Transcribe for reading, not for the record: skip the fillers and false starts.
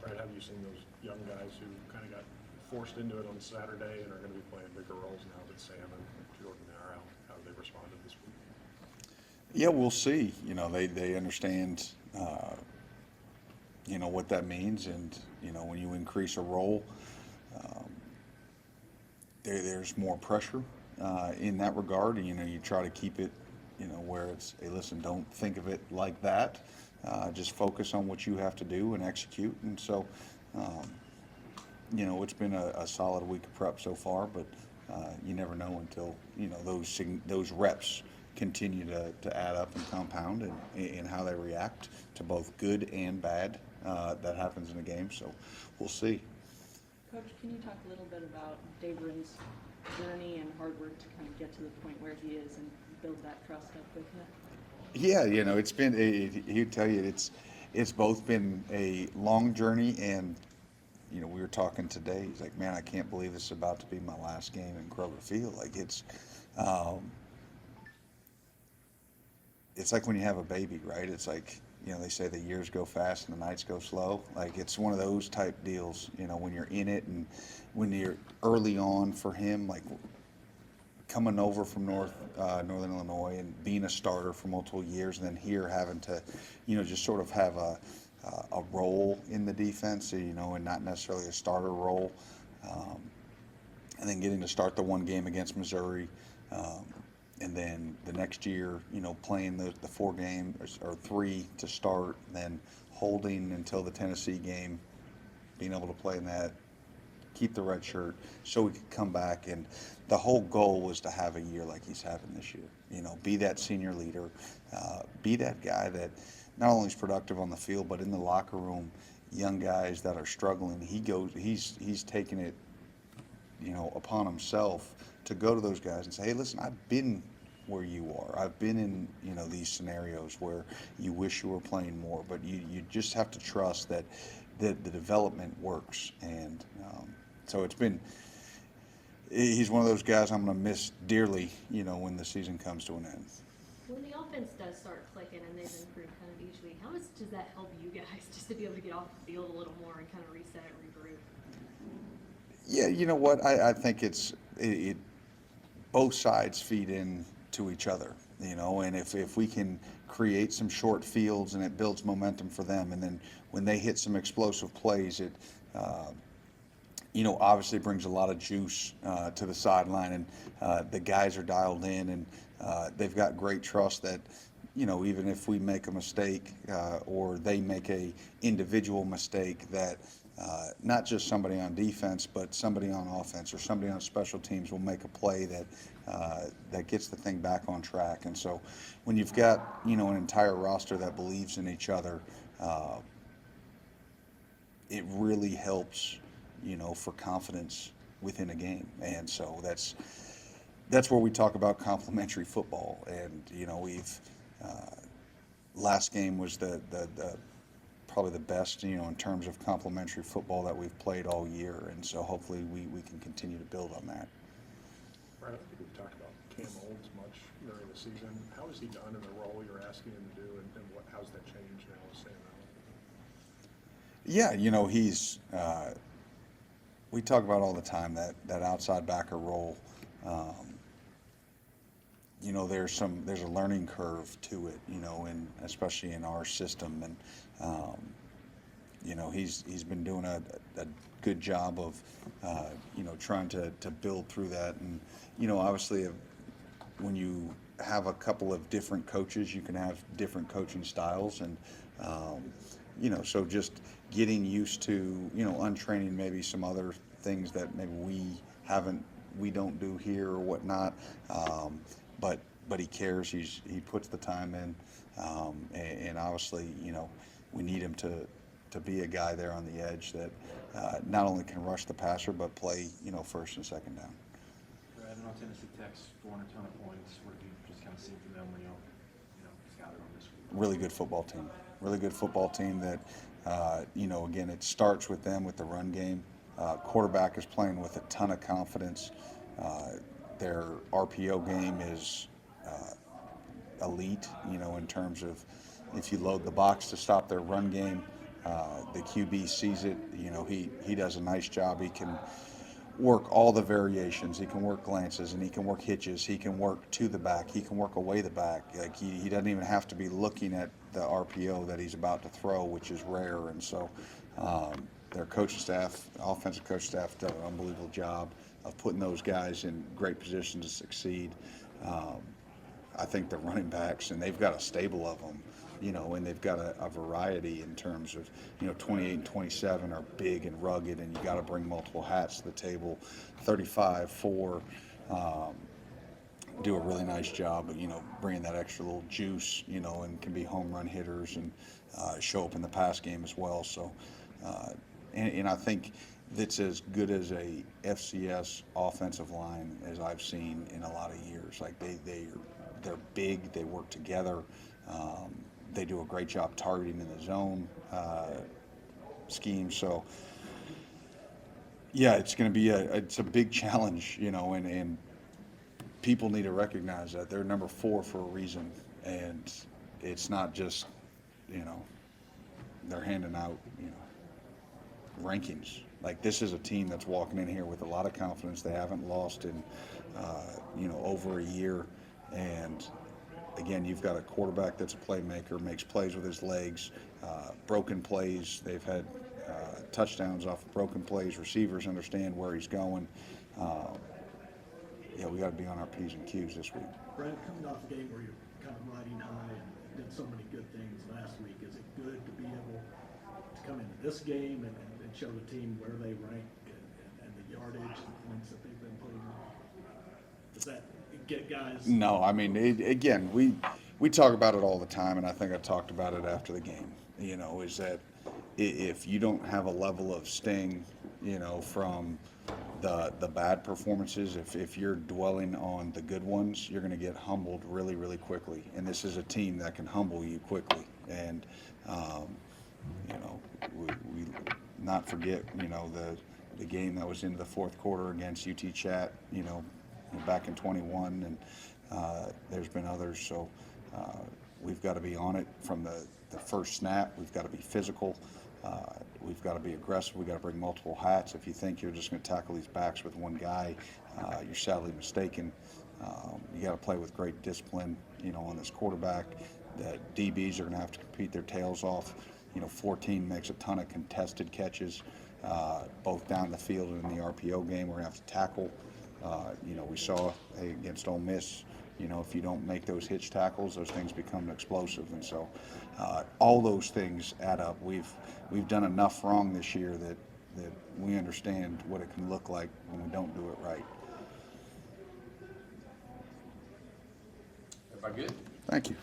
Brad, have you seen those young guys who kind of got forced into it on Saturday and are going to be playing bigger roles now that Sam and Jordan are out? How have they responded this week? Yeah, we'll see. They understand, what that means. And, when you increase a role, um, there's more pressure in that regard. And, you try to keep it, where it's, hey, listen, don't think of it like that. Just focus on what you have to do and execute. And so, um, it's been a solid week of prep so far, but you never know until those reps continue to add up and compound, and how they react to both good and bad that happens in a game. So we'll see. Coach, can you talk a little bit about Daveron's journey and hard work to kind of get to the point where he is and build that trust up with you? Yeah, it's been he'd tell you it's both been a long journey, and we were talking today. He's like, man, I can't believe this is about to be my last game in Kroger Field. Like um, it's like when you have a baby, right? It's like, they say the years go fast and the nights go slow. Like, it's one of those type deals, when you're in it, and when you're early on for him, like coming over from Northern Illinois and being a starter for multiple years, and then here having to, just sort of have a role in the defense, and not necessarily a starter role. Um, and then getting to start the one game against Missouri. And then the next year, playing the 4 games or 3 to start, then holding until the Tennessee game, being able to play in that, keep the red shirt so we could come back. And the whole goal was to have a year like he's having this year. Be that senior leader, be that guy that not only is productive on the field, but in the locker room, young guys that are struggling, he's taking it, upon himself to go to those guys and say, hey, listen, I've been where you are. I've been in, these scenarios where you wish you were playing more, but you just have to trust that the development works. And so he's one of those guys I'm going to miss dearly, when the season comes to an end. When the offense does start clicking and they've improved kind of each week, how much does that help you guys just to be able to get off the field a little more and kind of reset and regroup? Yeah, you know what? I think it both sides feed in to each other, and if we can create some short fields and it builds momentum for them, and then when they hit some explosive plays, it obviously brings a lot of juice to the sideline, and the guys are dialed in, and they've got great trust that, even if we make a mistake or they make a individual mistake, that not just somebody on defense, but somebody on offense or somebody on special teams will make a play that gets the thing back on track. And so when you've got, an entire roster that believes in each other, it really helps, for confidence within a game. And so that's where we talk about complementary football. And, we've last game was the probably the best, in terms of complementary football that we've played all year. And so hopefully we can continue to build on that. Brad, I don't think we've talked about Cam Olds much during the season. How has he done in the role you're asking him to do, and how's that changed now with Sam out? Yeah, he's we talk about all the time that outside backer role. There's a learning curve to it, and especially in our system. And he's been doing a good job of trying to build through that. And obviously, when you have a couple of different coaches, you can have different coaching styles. And so just getting used to untraining maybe some other things that maybe we don't do here or whatnot. But he cares. He puts the time in, and obviously, we need him to be a guy there on the edge that not only can rush the passer but play, first and second down. Brad, I know Tennessee Tech's scoring a ton of points. What have you just kind of seen from them when you scouted on this week? Really good football team. Really good football team that, again, it starts with them with the run game. Quarterback is playing with a ton of confidence. Their RPO game is elite, in terms of if you load the box to stop their run game, The QB sees it. You know, he does a nice job. He can work all the variations. He can work glances, and he can work hitches. He can work to the back. He can work away the back. Like he doesn't even have to be looking at the RPO that he's about to throw, which is rare. And so their coaching staff, offensive coach staff, done an unbelievable job of putting those guys in great positions to succeed. I think the running backs, and they've got a stable of them, you know, and they've got a variety in terms of, you know, 28 and 27 are big and rugged, and you got to bring multiple hats to the table. 35, 4 do a really nice job of, you know, bringing that extra little juice, you know, and can be home run hitters and show up in the pass game as well. So, and I think that's as good as a FCS offensive line as I've seen in a lot of years. Like they're big, they work together. They do a great job targeting in the zone scheme. So, yeah, it's going to be it's a big challenge, you know, and people need to recognize that they're number 4 for a reason, and it's not just, you know, they're handing out, you know, rankings. Like, this is a team that's walking in here with a lot of confidence. They haven't lost in, you know, over a year, and again, you've got a quarterback that's a playmaker, makes plays with his legs, broken plays. They've had touchdowns off of broken plays. Receivers understand where he's going. Yeah, we got to be on our P's and Q's this week. Brad, coming off a game where you're kind of riding high and did so many good things last week, is it good to be able to come into this game and show the team where they rank and the yardage and points that they've been putting on? Does that get guys? No, I mean, again, we talk about it all the time, and I think I talked about it after the game, you know, is that if you don't have a level of sting, you know, from the bad performances, if you're dwelling on the good ones, you're going to get humbled really, really quickly. And this is a team that can humble you quickly. And, you know, we not forget, you know, the game that was into the fourth quarter against UT Chat, you know, back in 21, and there's been others. So we've got to be on it from the first snap. We've got to be physical. We've got to be aggressive. We've got to bring multiple hats. If you think you're just going to tackle these backs with one guy, you're sadly mistaken. You got to play with great discipline, you know, on this quarterback. The DBs are going to have to compete their tails off. You know, 14 makes a ton of contested catches, both down the field and in the RPO game. We're going to have to tackle. You know, we saw against Ole Miss, you know, if you don't make those hitch tackles, those things become explosive. And so all those things add up. We've done enough wrong this year that we understand what it can look like when we don't do it right. Everybody good? Thank you.